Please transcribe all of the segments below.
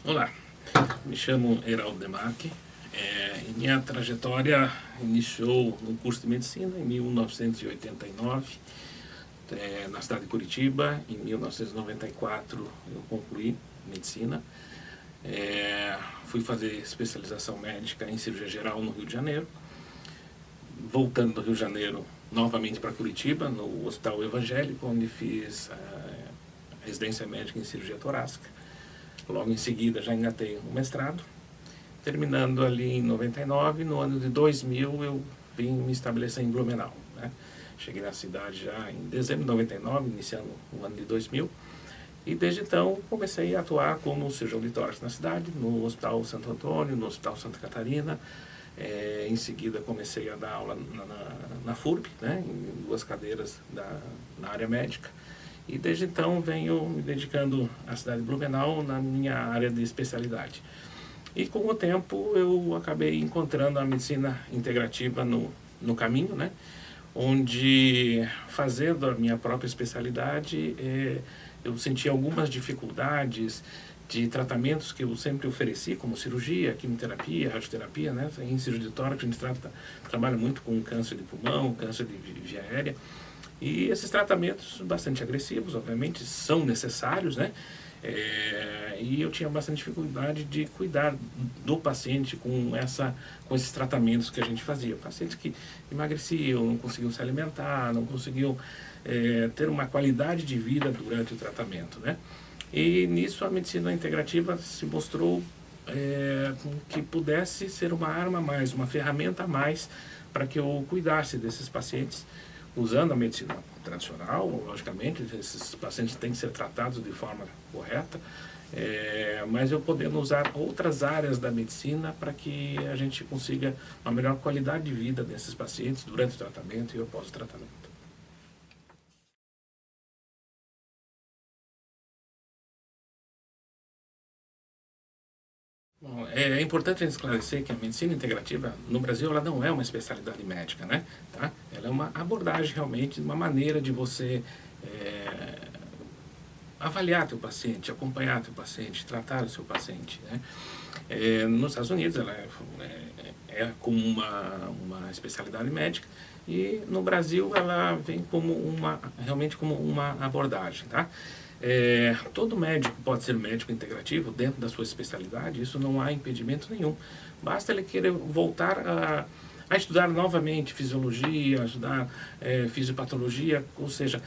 Olá, me chamo Heraldo Demarque. Minha trajetória iniciou no curso de medicina em 1989, na cidade de Curitiba. Em 1994 eu concluí medicina. Fui fazer especialização médica em cirurgia geral no Rio de Janeiro. Voltando do Rio de Janeiro novamente para Curitiba, no Hospital Evangélico, onde fiz a residência médica em cirurgia torácica. Logo em seguida já engatei um mestrado. Terminando ali em 99, no ano de 2000 eu vim me estabelecer em Blumenau, né? Cheguei na cidade já em dezembro de 99, iniciando o ano de 2000. E desde então comecei a atuar como cirurgião de tórax na cidade, no Hospital Santo Antônio, no Hospital Santa Catarina. Em seguida comecei a dar aula na FURB, né, em duas cadeiras na área médica. E desde então venho me dedicando à cidade de Blumenau na minha área de especialidade. E com o tempo eu acabei encontrando a medicina integrativa no caminho, né, onde, fazendo a minha própria especialidade, eu senti algumas dificuldades de tratamentos que eu sempre ofereci, como cirurgia, quimioterapia, radioterapia, né? Em cirurgia de tórax a gente trabalha muito com câncer de pulmão, câncer de via aérea. E esses tratamentos bastante agressivos, obviamente, são necessários, né? E eu tinha bastante dificuldade de cuidar do paciente com esses tratamentos que a gente fazia. Pacientes que emagreciam, não conseguiam se alimentar, não conseguiam ter uma qualidade de vida durante o tratamento, né? E nisso a medicina integrativa se mostrou que pudesse ser uma arma a mais, uma ferramenta a mais para que eu cuidasse desses pacientes, usando a medicina tradicional. Logicamente, esses pacientes têm que ser tratados de forma correta, mas eu podendo usar outras áreas da medicina para que a gente consiga uma melhor qualidade de vida desses pacientes durante o tratamento e após o tratamento. Bom, é importante a gente esclarecer que a medicina integrativa no Brasil ela não é uma especialidade médica, né? Tá? Ela é uma abordagem realmente, uma maneira de você avaliar teu paciente, acompanhar teu paciente, tratar o seu paciente, né? Nos Estados Unidos ela é como uma especialidade médica, e no Brasil ela vem realmente como uma abordagem, tá? Todo médico pode ser médico integrativo dentro da sua especialidade, isso não há impedimento nenhum. Basta ele querer voltar a estudar novamente fisiologia, estudar fisiopatologia, ou seja,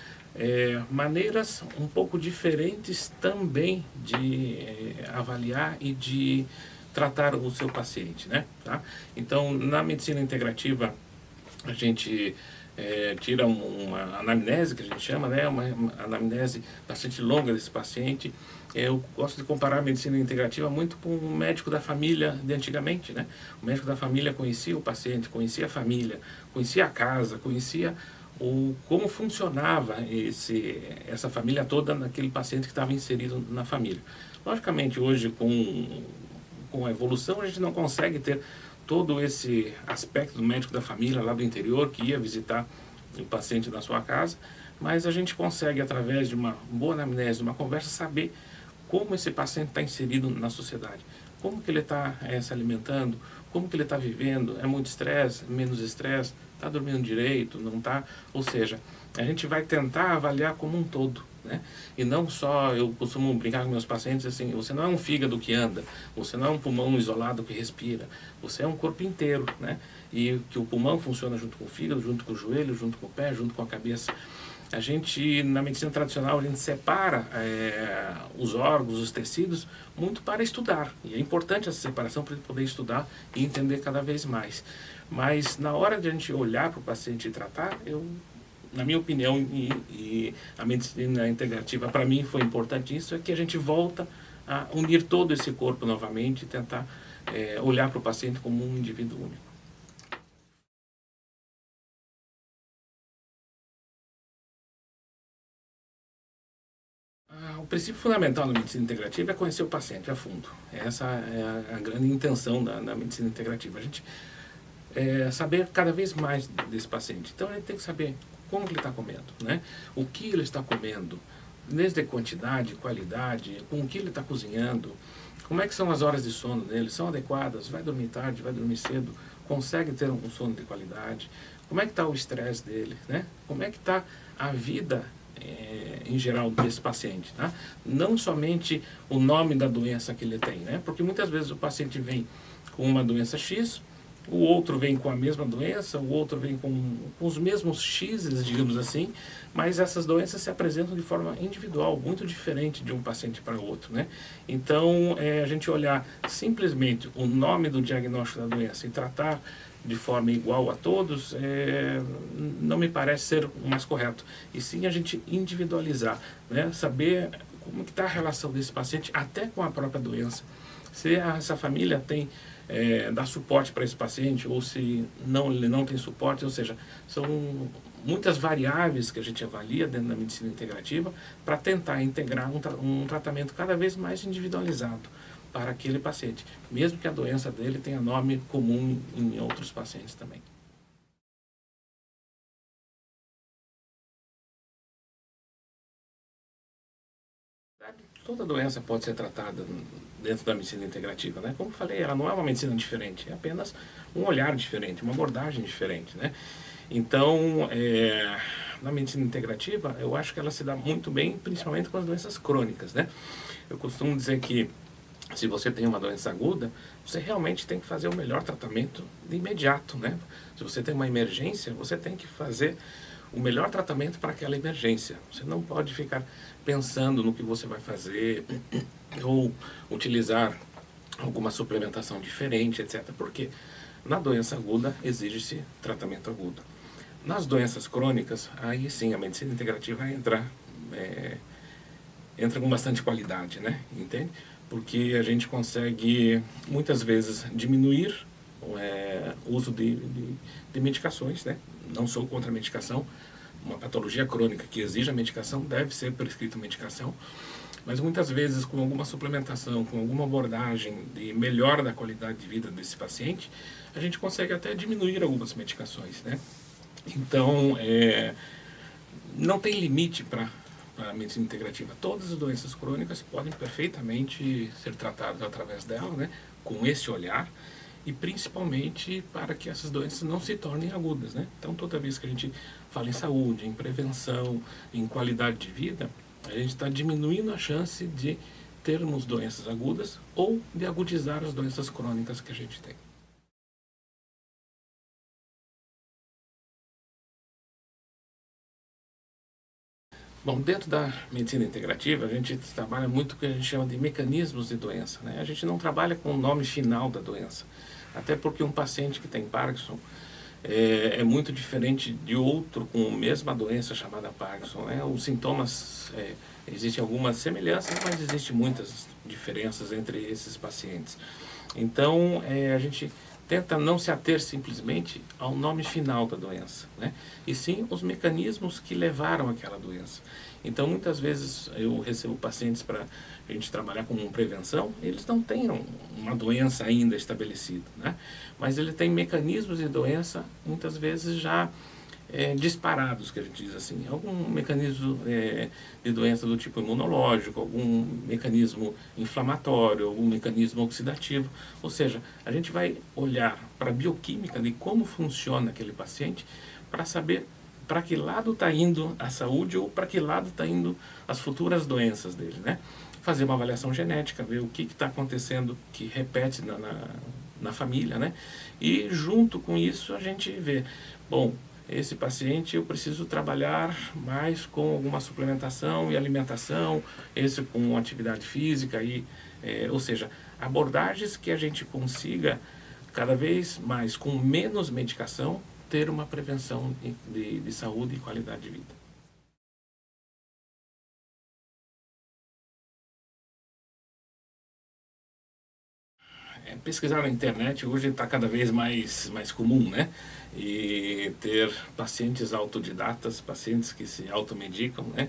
maneiras um pouco diferentes também de avaliar e de tratar o seu paciente, né? Tá? Então, na medicina integrativa, a gente tira uma anamnese, que a gente chama, né? Uma anamnese bastante longa desse paciente. Eu gosto de comparar a medicina integrativa muito com o médico da família de antigamente, né? O médico da família conhecia o paciente, conhecia a família, conhecia a casa, conhecia como funcionava essa família toda naquele paciente que estava inserido na família. Logicamente, hoje, com a evolução, a gente não consegue ter todo esse aspecto do médico da família lá do interior que ia visitar o paciente na sua casa, mas a gente consegue, através de uma boa anamnese, de uma conversa, saber como esse paciente está inserido na sociedade, como que ele está se alimentando, como que ele está vivendo, é muito estresse, menos estresse, está dormindo direito, não está, ou seja, a gente vai tentar avaliar como um todo, né? E não só, eu costumo brincar com meus pacientes assim, você não é um fígado que anda, você não é um pulmão isolado que respira, você é um corpo inteiro, né? E que o pulmão funciona junto com o fígado, junto com o joelho, junto com o pé, junto com a cabeça. A gente, na medicina tradicional, a gente separa os órgãos, os tecidos, muito para estudar. E é importante essa separação para ele poder estudar e entender cada vez mais. Mas na hora de a gente olhar para o paciente e tratar, na minha opinião, e a medicina integrativa para mim foi importante isso, é que a gente volta a unir todo esse corpo novamente e tentar olhar para o paciente como um indivíduo único. O princípio fundamental da medicina integrativa é conhecer o paciente a fundo. Essa é a grande intenção da medicina integrativa. A gente saber cada vez mais desse paciente. Então, a gente tem que saber como ele está comendo, né? O que ele está comendo, desde quantidade, qualidade, com o que ele está cozinhando, como é que são as horas de sono dele, são adequadas, vai dormir tarde, vai dormir cedo, consegue ter um sono de qualidade, como é que está o estresse dele, né? Como é que está a vida em geral desse paciente, tá? Não somente o nome da doença que ele tem, né? Porque muitas vezes o paciente vem com uma doença X, o outro vem com a mesma doença, o outro vem com os mesmos X's, digamos assim, mas essas doenças se apresentam de forma individual, muito diferente de um paciente para outro, né? Então, a gente olhar simplesmente o nome do diagnóstico da doença e tratar de forma igual a todos, não me parece ser o mais correto. E sim a gente individualizar, né? Saber como que está a relação desse paciente até com a própria doença. Se essa família tem dá suporte para esse paciente ou se não, ele não tem suporte, ou seja, são muitas variáveis que a gente avalia dentro da medicina integrativa para tentar integrar um tratamento cada vez mais individualizado para aquele paciente, mesmo que a doença dele tenha nome comum em outros pacientes também. Toda doença pode ser tratada dentro da medicina integrativa, né? Como eu falei, ela não é uma medicina diferente, é apenas um olhar diferente, uma abordagem diferente, né? Então, na medicina integrativa, eu acho que ela se dá muito bem, principalmente com as doenças crônicas, né? Eu costumo dizer que se você tem uma doença aguda, você realmente tem que fazer o melhor tratamento de imediato, né? Se você tem uma emergência, você tem que fazer o melhor tratamento para aquela emergência. Você não pode ficar pensando no que você vai fazer ou utilizar alguma suplementação diferente, etc. Porque na doença aguda exige-se tratamento agudo. Nas doenças crônicas, aí sim a medicina integrativa entra com bastante qualidade, né? Entende? Porque a gente consegue muitas vezes diminuir o uso de medicações, né? Não sou contra a medicação, uma patologia crônica que exige a medicação deve ser prescrita medicação, mas muitas vezes com alguma suplementação, com alguma abordagem de melhora da qualidade de vida desse paciente, a gente consegue até diminuir algumas medicações, né? Então, não tem limite para a medicina integrativa. Todas as doenças crônicas podem perfeitamente ser tratadas através dela, né? Com esse olhar, e principalmente para que essas doenças não se tornem agudas, né? Então, toda vez que a gente fala em saúde, em prevenção, em qualidade de vida, a gente está diminuindo a chance de termos doenças agudas ou de agudizar as doenças crônicas que a gente tem. Bom, dentro da medicina integrativa, a gente trabalha muito com o que a gente chama de mecanismos de doença, né? A gente não trabalha com o nome final da doença, até porque um paciente que tem Parkinson é muito diferente de outro com a mesma doença chamada Parkinson, né? Os sintomas, existem algumas semelhanças, mas existem muitas diferenças entre esses pacientes. Então, a gente tenta não se ater simplesmente ao nome final da doença, né? E sim os mecanismos que levaram àquela doença. Então, muitas vezes eu recebo pacientes para a gente trabalhar com prevenção, eles não têm uma doença ainda estabelecida, né? Mas ele tem mecanismos de doença, muitas vezes já disparados, que a gente diz assim, algum mecanismo de doença do tipo imunológico, algum mecanismo inflamatório, algum mecanismo oxidativo, ou seja, a gente vai olhar para a bioquímica de como funciona aquele paciente para saber para que lado está indo a saúde ou para que lado está indo as futuras doenças dele, né? Fazer uma avaliação genética, ver o que está acontecendo que repete na família, né? E junto com isso a gente vê, bom, esse paciente eu preciso trabalhar mais com alguma suplementação e alimentação, esse com atividade física, ou seja, abordagens que a gente consiga cada vez mais, com menos medicação, ter uma prevenção de saúde e qualidade de vida. Pesquisar na internet hoje está cada vez mais comum, né? E ter pacientes autodidatas, pacientes que se automedicam, né?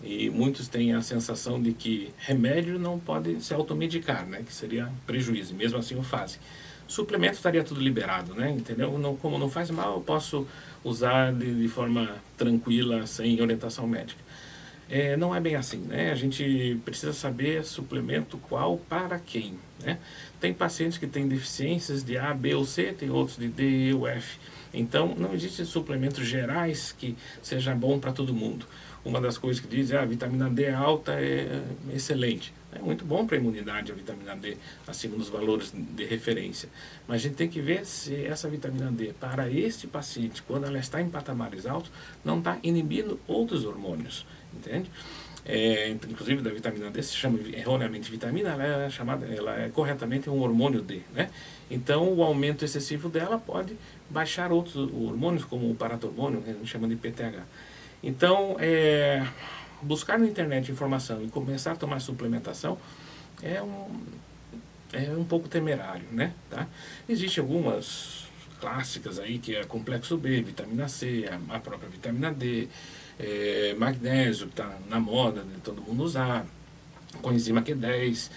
E muitos têm a sensação de que remédio não pode se automedicar, né? Que seria prejuízo, e mesmo assim o fazem. Suplemento estaria tudo liberado, né? Entendeu? Não, como não faz mal, eu posso usar de forma tranquila, sem orientação médica. não é bem assim, né? A gente precisa saber suplemento qual para quem, né? Tem pacientes que têm deficiências de A, B ou C, tem outros de D, E ou F. Então, não existem suplementos gerais que seja bom para todo mundo. Uma das coisas que diz, a vitamina D alta é excelente. É muito bom para a imunidade a vitamina D, acima dos valores de referência. Mas a gente tem que ver se essa vitamina D, para este paciente, quando ela está em patamares altos, não está inibindo outros hormônios, entende? Inclusive da vitamina D se chama erroneamente vitamina, ela é corretamente um hormônio D, né? Então o aumento excessivo dela pode baixar outros hormônios, como o paratormônio, que a gente chama de PTH. Então, buscar na internet informação e começar a tomar suplementação é um pouco temerário, né? Tá? Existem algumas clássicas aí, que é complexo B, vitamina C, a própria vitamina D, magnésio, que está na moda de todo mundo usar, coenzima Q10.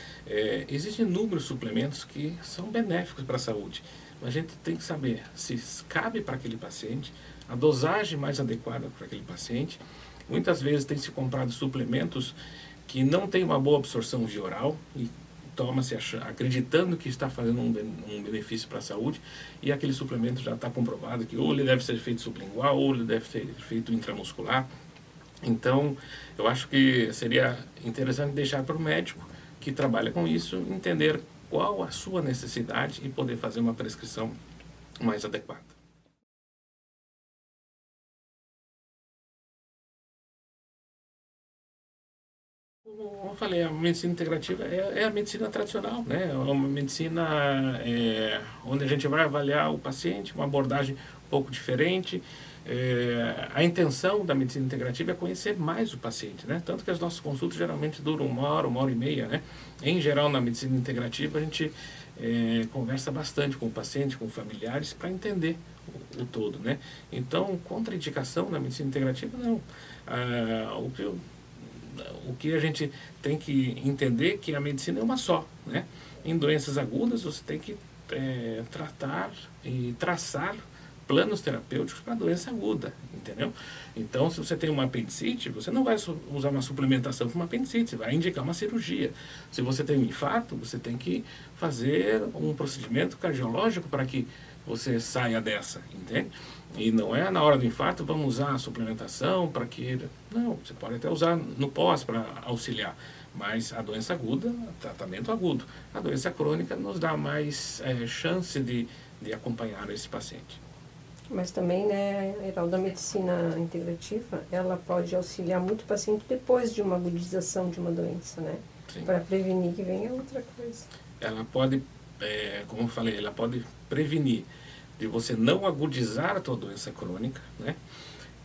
Existem inúmeros suplementos que são benéficos para a saúde. Mas a gente tem que saber se cabe para aquele paciente, a dosagem mais adequada para aquele paciente. Muitas vezes tem se comprado suplementos que não têm uma boa absorção via oral e toma-se acreditando que está fazendo um benefício para a saúde, e aquele suplemento já está comprovado que ou ele deve ser feito sublingual ou ele deve ser feito intramuscular. Então, eu acho que seria interessante deixar para o médico que trabalha com isso entender qual a sua necessidade e poder fazer uma prescrição mais adequada. Como eu falei, a medicina integrativa é a medicina tradicional, né? É uma medicina onde a gente vai avaliar o paciente, uma abordagem um pouco diferente. A intenção da medicina integrativa é conhecer mais o paciente, né? Tanto que as nossas consultas geralmente duram uma hora e meia, né? Em geral, na medicina integrativa, a gente conversa bastante com o paciente, com familiares, para entender o todo, né? Então, contraindicação na medicina integrativa, não. O que a gente tem que entender é que a medicina é uma só, né? Em doenças agudas você tem que tratar e traçar planos terapêuticos para doença aguda, entendeu? Então, se você tem uma apendicite, você não vai usar uma suplementação para uma apendicite, você vai indicar uma cirurgia. Se você tem um infarto, você tem que fazer um procedimento cardiológico para que você saia dessa, entende? E não é na hora do infarto, vamos usar a suplementação para que... Não, você pode até usar no pós para auxiliar, mas a doença aguda, tratamento agudo. A doença crônica nos dá mais chance de acompanhar esse paciente. Mas também, né, Heraldo, a medicina integrativa, ela pode auxiliar muito o paciente depois de uma agudização de uma doença, né? Para prevenir que venha outra coisa. Ela pode, como eu falei, ela pode prevenir de você não agudizar a tua doença crônica, né?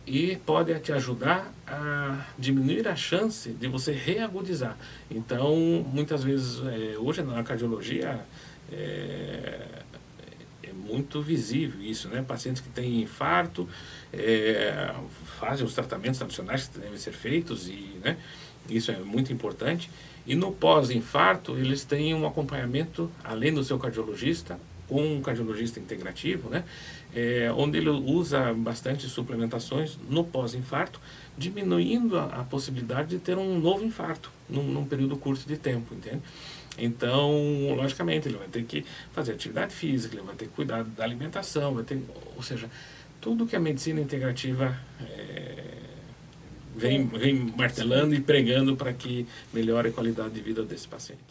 E pode te ajudar a diminuir a chance de você reagudizar. Então, muitas vezes, hoje na cardiologia, é muito visível isso, né? Pacientes que têm infarto fazem os tratamentos tradicionais que devem ser feitos, e, né, isso é muito importante. E no pós-infarto, eles têm um acompanhamento, além do seu cardiologista, com um cardiologista integrativo, né? Onde ele usa bastante suplementações no pós-infarto, diminuindo a possibilidade de ter um novo infarto num período curto de tempo, entende? Então, logicamente, ele vai ter que fazer atividade física, ele vai ter que cuidar da alimentação, ou seja, tudo que a medicina integrativa vem martelando e pregando para que melhore a qualidade de vida desse paciente.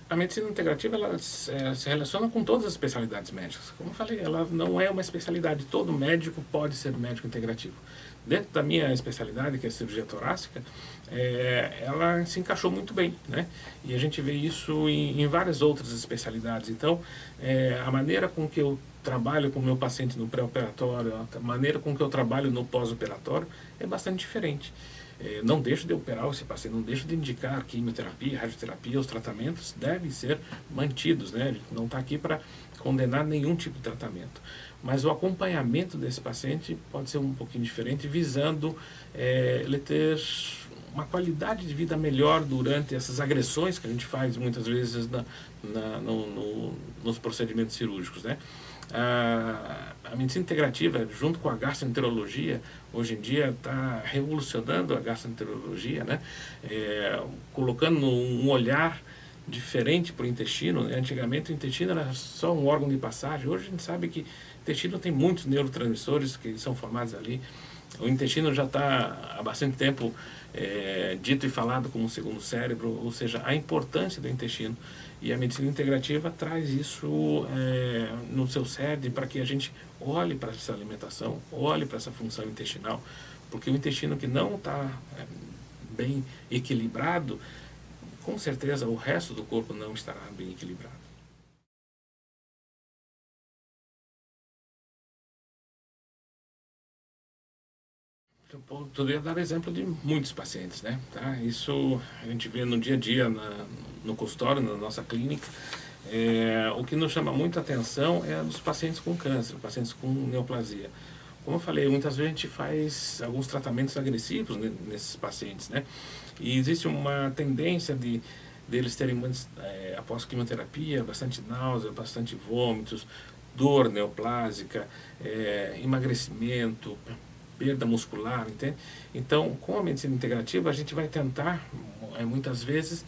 A medicina integrativa ela se relaciona com todas as especialidades médicas. Como eu falei, ela não é uma especialidade. Todo médico pode ser médico integrativo. Dentro da minha especialidade, que é a cirurgia torácica, ela se encaixou muito bem, né? E a gente vê isso em várias outras especialidades. Então, a maneira com que eu trabalho com o meu paciente no pré-operatório, a maneira com que eu trabalho no pós-operatório é bastante diferente. Não deixo de operar esse paciente, não deixo de indicar quimioterapia, radioterapia, os tratamentos devem ser mantidos, né? A gente não está aqui para condenar nenhum tipo de tratamento. Mas o acompanhamento desse paciente pode ser um pouquinho diferente, visando ele ter uma qualidade de vida melhor durante essas agressões que a gente faz muitas vezes nos procedimentos cirúrgicos, né? A medicina integrativa, junto com a gastroenterologia, hoje em dia está revolucionando a gastroenterologia, né? Colocando um olhar diferente para o intestino, né? Antigamente o intestino era só um órgão de passagem. Hoje a gente sabe que o intestino tem muitos neurotransmissores que são formados ali. O intestino já está há bastante tempo dito e falado como um segundo cérebro, ou seja, a importância do intestino. E a medicina integrativa traz isso no seu cérebro para que a gente olhe para essa alimentação, olhe para essa função intestinal, porque o intestino que não está bem equilibrado, com certeza o resto do corpo não estará bem equilibrado. Eu poderia dar exemplo de muitos pacientes, né? Tá? Isso a gente vê no dia a dia no consultório, na nossa clínica. O que nos chama muita atenção é os pacientes com câncer, pacientes com neoplasia. Como eu falei, muitas vezes a gente faz alguns tratamentos agressivos nesses pacientes, né? E existe uma tendência deles terem, após quimioterapia, bastante náusea, bastante vômitos, dor neoplásica, emagrecimento, perda muscular, entende? Então, com a medicina integrativa, a gente vai tentar, muitas vezes,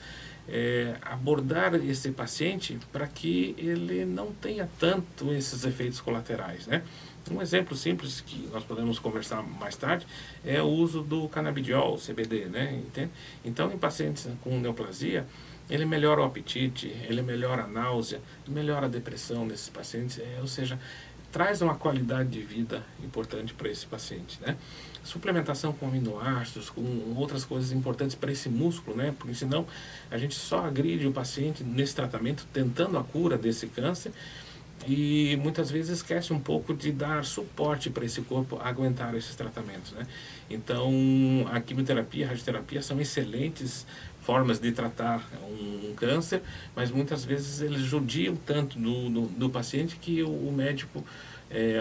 abordar esse paciente para que ele não tenha tanto esses efeitos colaterais, né? Um exemplo simples que nós podemos conversar mais tarde é o uso do canabidiol, CBD, né? Entende? Então, em pacientes com neoplasia, ele melhora o apetite, ele melhora a náusea, melhora a depressão nesses pacientes, ou seja, traz uma qualidade de vida importante para esse paciente, né? Suplementação com aminoácidos, com outras coisas importantes para esse músculo, né? Porque senão a gente só agride o paciente nesse tratamento, tentando a cura desse câncer, e muitas vezes esquece um pouco de dar suporte para esse corpo aguentar esses tratamentos, né? Então, a quimioterapia e a radioterapia são excelentes formas de tratar um câncer, mas muitas vezes eles judiam tanto do paciente que o médico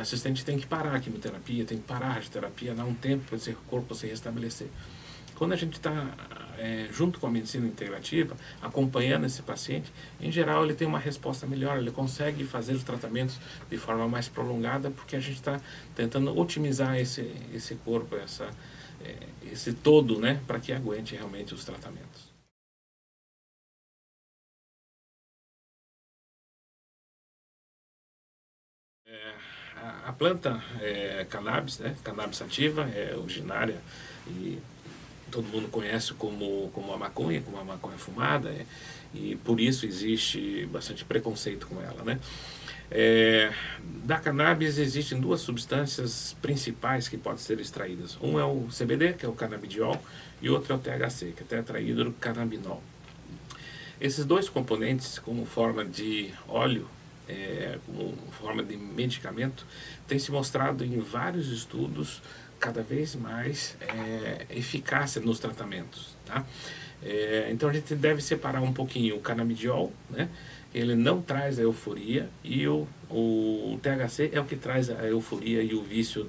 assistente tem que parar a quimioterapia, tem que parar a radioterapia, dar um tempo para esse corpo se restabelecer. Quando a gente está junto com a medicina integrativa, acompanhando esse paciente, em geral ele tem uma resposta melhor, ele consegue fazer os tratamentos de forma mais prolongada, porque a gente está tentando otimizar esse corpo, esse todo, né, para que aguente realmente os tratamentos. A planta cannabis, né, cannabis sativa, é originária e todo mundo conhece como a maconha fumada, e por isso existe bastante preconceito com ela, né? Da cannabis existem duas substâncias principais que podem ser extraídas. Um é o CBD, que é o canabidiol, e outro é o THC, que é tetrahidrocannabinol. Esses dois componentes, como forma de óleo, como forma de medicamento, tem se mostrado em vários estudos cada vez mais eficácia nos tratamentos, tá? Então a gente deve separar um pouquinho o canabidiol, né? Ele não traz a euforia, e o THC é o que traz a euforia e o vício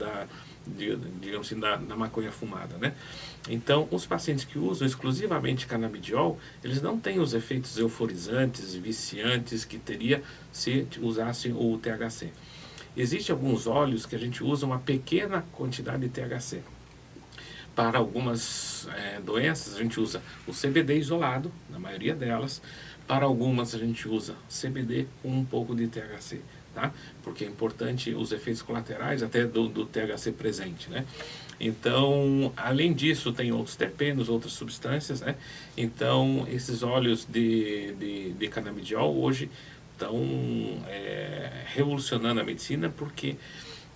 digamos assim, da maconha fumada, né? Então, os pacientes que usam exclusivamente canabidiol, eles não têm os efeitos euforizantes, viciantes que teria se usassem o THC. Existem alguns óleos que a gente usa uma pequena quantidade de THC. Para algumas doenças, a gente usa o CBD isolado, na maioria delas. Para algumas, a gente usa CBD com um pouco de THC, tá? Porque é importante os efeitos colaterais até do THC presente, né? Então, além disso, tem outros terpenos, outras substâncias, né? Então, esses óleos de canabidiol hoje estão revolucionando a medicina, porque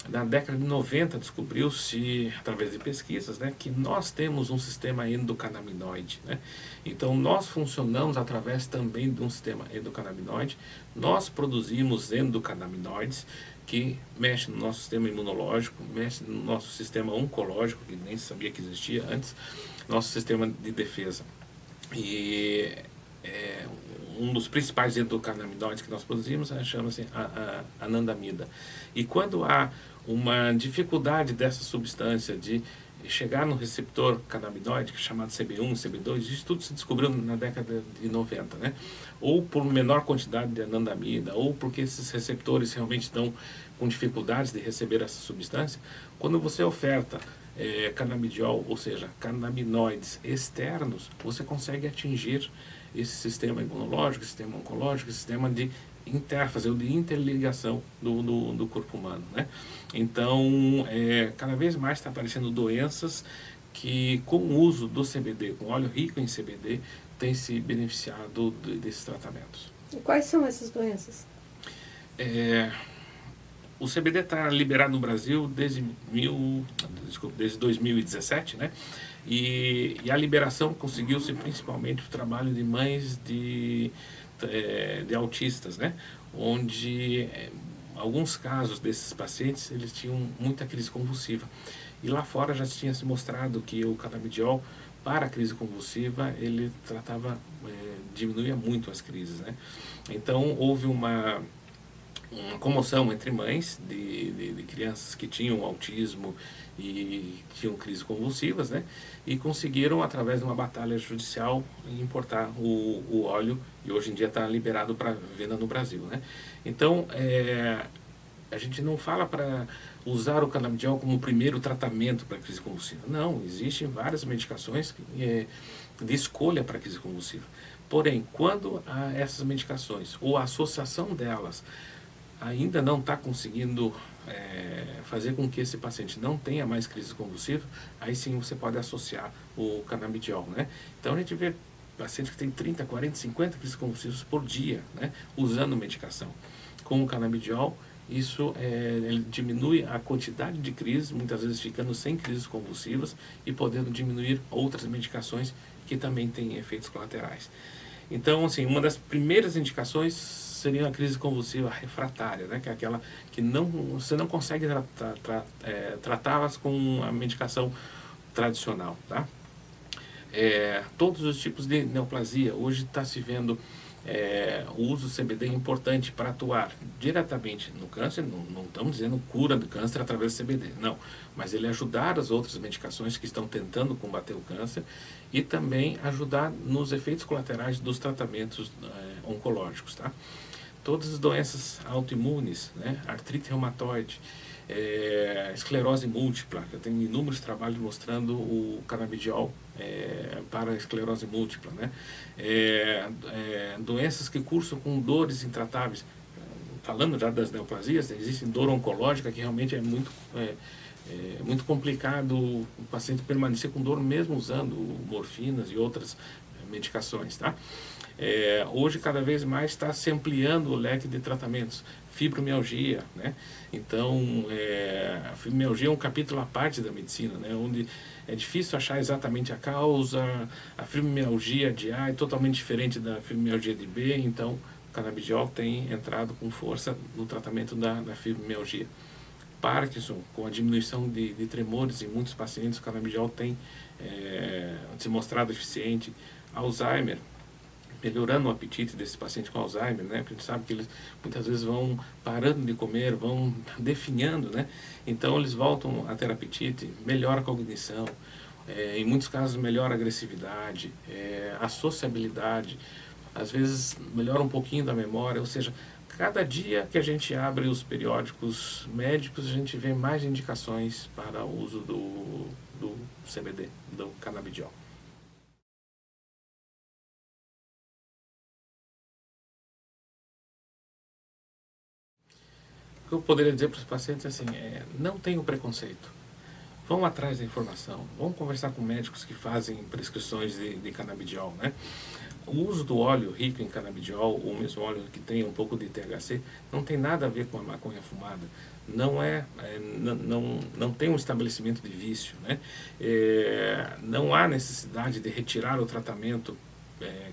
na década de 90 descobriu-se, através de pesquisas, né, que nós temos um sistema endocannabinoide, né? Então nós funcionamos através também de um sistema endocannabinoide. Nós produzimos endocannabinoides que mexem no nosso sistema imunológico, mexem no nosso sistema oncológico, que nem sabia que existia antes, nosso sistema de defesa. E um dos principais endocannabinoides que nós produzimos chama-se anandamida. E quando há uma dificuldade dessa substância de chegar no receptor canabinoide, que é chamado CB1, CB2, isso tudo se descobriu na década de 90, né? Ou por menor quantidade de anandamida, ou porque esses receptores realmente estão com dificuldades de receber essa substância. Quando você oferta canabidiol, ou seja, canabinoides externos, você consegue atingir esse sistema imunológico, sistema oncológico, sistema de interface, ou de interligação do corpo humano, né? Então, cada vez mais está aparecendo doenças que, com o uso do CBD, com óleo rico em CBD, tem se beneficiado desses tratamentos. E quais são essas doenças? O CBD está liberado no Brasil desde 2017, né? E a liberação conseguiu-se principalmente o trabalho de mães de autistas, né? Onde alguns casos desses pacientes, eles tinham muita crise convulsiva. E lá fora já tinha se mostrado que o canabidiol, para a crise convulsiva, ele diminuía muito as crises, né? Então, houve uma comoção entre mães de crianças que tinham autismo e tinham crises convulsivas, né? E conseguiram, através de uma batalha judicial, importar o óleo, e hoje em dia está liberado para venda no Brasil, né? Então, a gente não fala para usar o canabidiol como o primeiro tratamento para a crise convulsiva. Não, existem várias medicações de escolha para a crise convulsiva. Porém, quando essas medicações, ou a associação delas, ainda não está conseguindo fazer com que esse paciente não tenha mais crise convulsiva, aí sim você pode associar o canabidiol, né? Então a gente vê pacientes que têm 30, 40, 50 crises convulsivas por dia, né? Usando medicação. Com o canabidiol, isso ele diminui a quantidade de crises, muitas vezes ficando sem crises convulsivas e podendo diminuir outras medicações que também têm efeitos colaterais. Então, assim, uma das primeiras indicações seria a crise convulsiva refratária, né? Que é aquela que você não consegue tratá-las com a medicação tradicional, tá? Todos os tipos de neoplasia, hoje está se vendo o uso do CBD é importante para atuar diretamente no câncer. Não estamos dizendo cura do câncer através do CBD, não, mas ele ajudar as outras medicações que estão tentando combater o câncer e também ajudar nos efeitos colaterais dos tratamentos oncológicos, tá? Todas as doenças autoimunes, né? Artrite reumatoide, esclerose múltipla, eu tenho inúmeros trabalhos mostrando o canabidiol para a esclerose múltipla, né? Doenças que cursam com dores intratáveis, falando já das neoplasias, existe dor oncológica que realmente é muito complicado o paciente permanecer com dor mesmo usando morfinas e outras medicações, tá? Hoje cada vez mais está se ampliando o leque de tratamentos. Fibromialgia, né? Então, a fibromialgia é um capítulo à parte da medicina, né? Onde é difícil achar exatamente a causa. A fibromialgia de A é totalmente diferente da fibromialgia de B, então o canabidiol tem entrado com força no tratamento da fibromialgia. Parkinson, com a diminuição de tremores em muitos pacientes, o canabidiol tem se mostrado eficiente. Alzheimer, melhorando o apetite desse paciente com Alzheimer, né? Porque a gente sabe que eles muitas vezes vão parando de comer, vão definhando, né? Então eles voltam a ter apetite, melhora a cognição, em muitos casos melhora a agressividade, a sociabilidade, às vezes melhora um pouquinho da memória, ou seja, cada dia que a gente abre os periódicos médicos, a gente vê mais indicações para o uso do CBD, do canabidiol. O que eu poderia dizer para os pacientes assim, não tenham preconceito. Vão atrás da informação, vão conversar com médicos que fazem prescrições de canabidiol, né? O uso do óleo rico em canabidiol, ou mesmo óleo que tem um pouco de THC, não tem nada a ver com a maconha fumada. Não tem um estabelecimento de vício, né? Não há necessidade de retirar o tratamento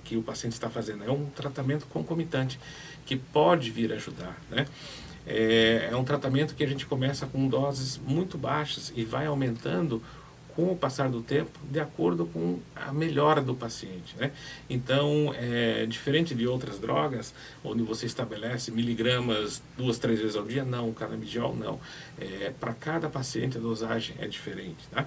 que o paciente está fazendo. É um tratamento concomitante que pode vir ajudar, né? É um tratamento que a gente começa com doses muito baixas e vai aumentando com o passar do tempo, de acordo com a melhora do paciente, né? Então, diferente de outras drogas, onde você estabelece miligramas 2, 3 vezes ao dia, não, o canabidiol não. Para cada paciente a dosagem é diferente, tá?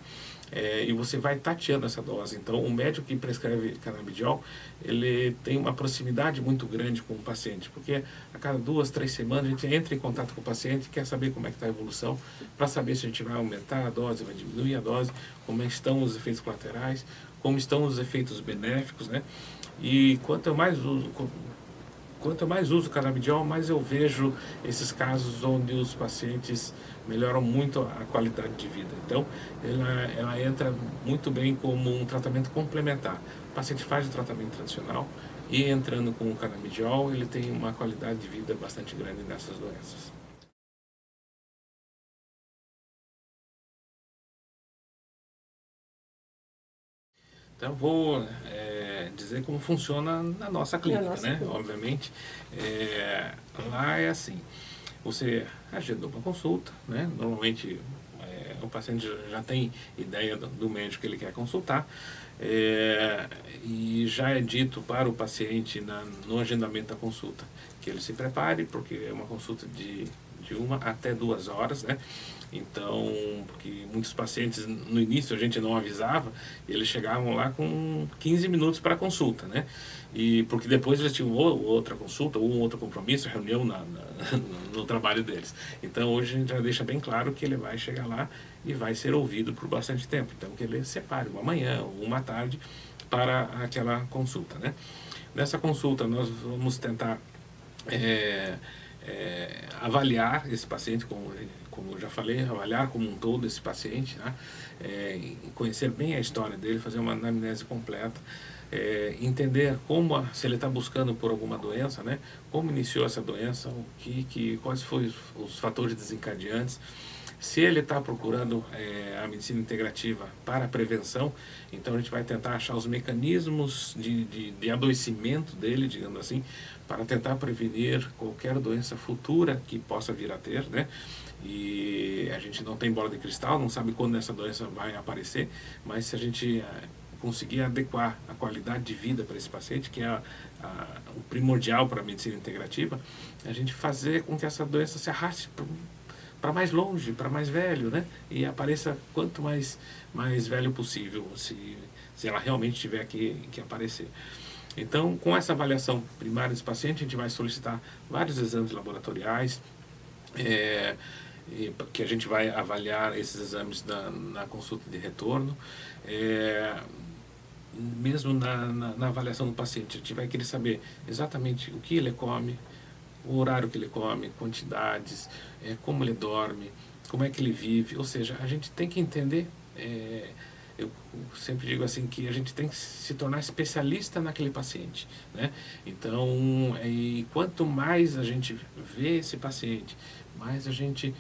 e você vai tateando essa dose. Então, o médico que prescreve canabidiol, ele tem uma proximidade muito grande com o paciente, porque a cada 2, 3 semanas a gente entra em contato com o paciente, quer saber como é que está a evolução, para saber se a gente vai aumentar a dose, vai diminuir a dose, como estão os efeitos colaterais, como estão os efeitos benéficos, né? E quanto mais uso o canabidiol, mais eu vejo esses casos onde os pacientes melhoram muito a qualidade de vida. Então, ela entra muito bem como um tratamento complementar. O paciente faz o tratamento tradicional e entrando com o canabidiol, ele tem uma qualidade de vida bastante grande nessas doenças. Então, vou dizer como funciona na nossa clínica, né? Clínica. Obviamente, lá é assim, você agendou uma consulta, né? Normalmente, o paciente já tem ideia do médico que ele quer consultar, e já é dito para o paciente no agendamento da consulta que ele se prepare, porque é uma consulta de 1 até 2 horas, né? Então, porque muitos pacientes no início a gente não avisava, eles chegavam lá com 15 minutos para a consulta, né? E porque depois eles tinham outra consulta ou um outro compromisso, reunião no trabalho deles. Então, hoje a gente já deixa bem claro que ele vai chegar lá e vai ser ouvido por bastante tempo. Então, que ele separe uma manhã ou uma tarde para aquela consulta, né? Nessa consulta, nós vamos tentar avaliar esse paciente, como eu já falei, avaliar como um todo esse paciente, né? Conhecer bem a história dele, fazer uma anamnese completa, entender se ele está buscando por alguma doença, né? Como iniciou essa doença, quais foram os fatores desencadeantes, se ele está procurando a medicina integrativa para a prevenção, então a gente vai tentar achar os mecanismos de adoecimento dele, digamos assim, para tentar prevenir qualquer doença futura que possa vir a ter, né? E a gente não tem bola de cristal, não sabe quando essa doença vai aparecer, mas se a gente conseguir adequar a qualidade de vida para esse paciente, que é o primordial para a medicina integrativa, a gente fazer com que essa doença se arraste para mais longe, para mais velho, né? E apareça quanto mais velho possível, se ela realmente tiver que aparecer. Então, com essa avaliação primária desse paciente, a gente vai solicitar vários exames laboratoriais, que a gente vai avaliar esses exames na consulta de retorno. Mesmo na avaliação do paciente, a gente vai querer saber exatamente o que ele come, o horário que ele come, quantidades, como ele dorme, como é que ele vive. Ou seja, a gente tem que entender, eu sempre digo assim, que a gente tem que se tornar especialista naquele paciente, né? Então, e quanto mais a gente vê esse paciente, mais a gente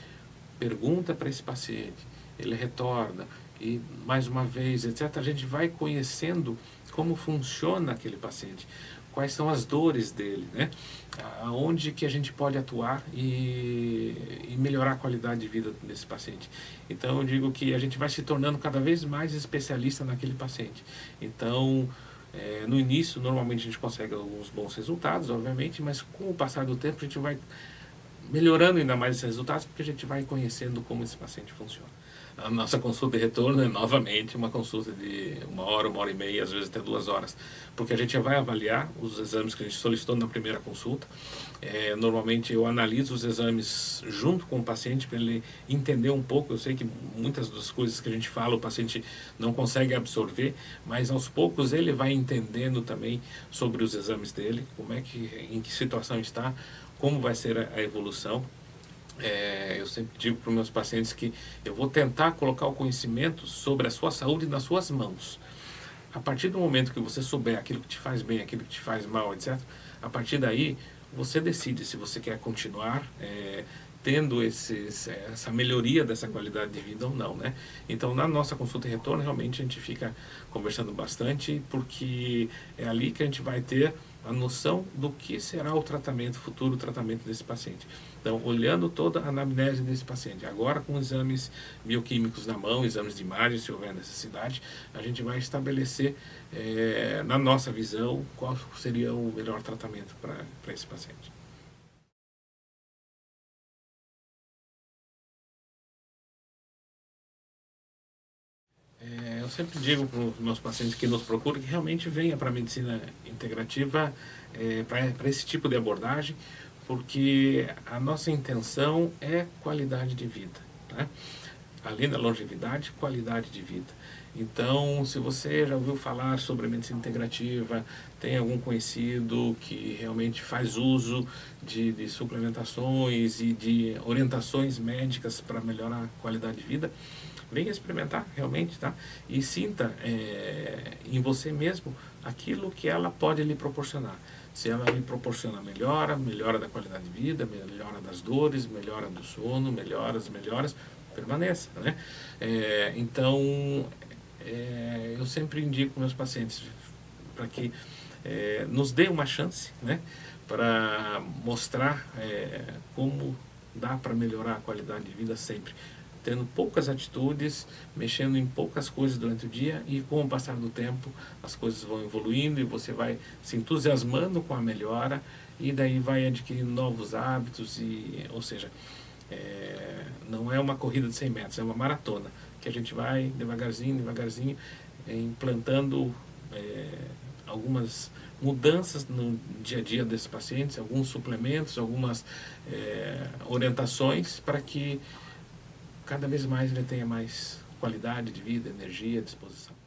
pergunta para esse paciente, ele retorna, e mais uma vez, etc., a gente vai conhecendo como funciona aquele paciente, quais são as dores dele, né? Aonde que a gente pode atuar e melhorar a qualidade de vida desse paciente. Então, eu digo que a gente vai se tornando cada vez mais especialista naquele paciente. Então, no início, normalmente a gente consegue alguns bons resultados, obviamente, mas com o passar do tempo a gente vai melhorando ainda mais esses resultados, porque a gente vai conhecendo como esse paciente funciona. A nossa consulta de retorno é novamente uma consulta de 1 hora e meia, às vezes até 2 horas, porque a gente vai avaliar os exames que a gente solicitou na primeira consulta. Normalmente eu analiso os exames junto com o paciente para ele entender um pouco. Eu sei que muitas das coisas que a gente fala o paciente não consegue absorver, mas aos poucos ele vai entendendo também sobre os exames dele, em que situação está, como vai ser a evolução. Eu sempre digo para os meus pacientes que eu vou tentar colocar o conhecimento sobre a sua saúde nas suas mãos. A partir do momento que você souber aquilo que te faz bem, aquilo que te faz mal, etc., a partir daí você decide se você quer continuar tendo essa melhoria dessa qualidade de vida ou não, né? Então, na nossa consulta e retorno, realmente a gente fica conversando bastante, porque é ali que a gente vai ter a noção do que será o tratamento, futuro tratamento desse paciente. Então, olhando toda a anamnese desse paciente, agora com exames bioquímicos na mão, exames de imagem, se houver necessidade, a gente vai estabelecer, na nossa visão, qual seria o melhor tratamento para esse paciente. sempre digo para os meus pacientes que nos procuram que realmente venha para a medicina integrativa, para esse tipo de abordagem, porque a nossa intenção é qualidade de vida, né? Além da longevidade, qualidade de vida. Então, se você já ouviu falar sobre a medicina integrativa, tem algum conhecido que realmente faz uso de suplementações e de orientações médicas para melhorar a qualidade de vida, venha experimentar realmente, tá? E sinta em você mesmo aquilo que ela pode lhe proporcionar. Se ela lhe proporciona melhora da qualidade de vida, melhora das dores, melhora do sono, melhoras, permaneça, né? Então, eu sempre indico meus pacientes para que nos dê uma chance, né? Para mostrar como dá para melhorar a qualidade de vida sempre, tendo poucas atitudes, mexendo em poucas coisas durante o dia, e com o passar do tempo as coisas vão evoluindo e você vai se entusiasmando com a melhora, e daí vai adquirindo novos hábitos, ou seja, não é uma corrida de 100 metros, é uma maratona, que a gente vai devagarzinho, implantando algumas mudanças no dia a dia desses pacientes, alguns suplementos, algumas orientações para que cada vez mais ele tenha mais qualidade de vida, energia, disposição.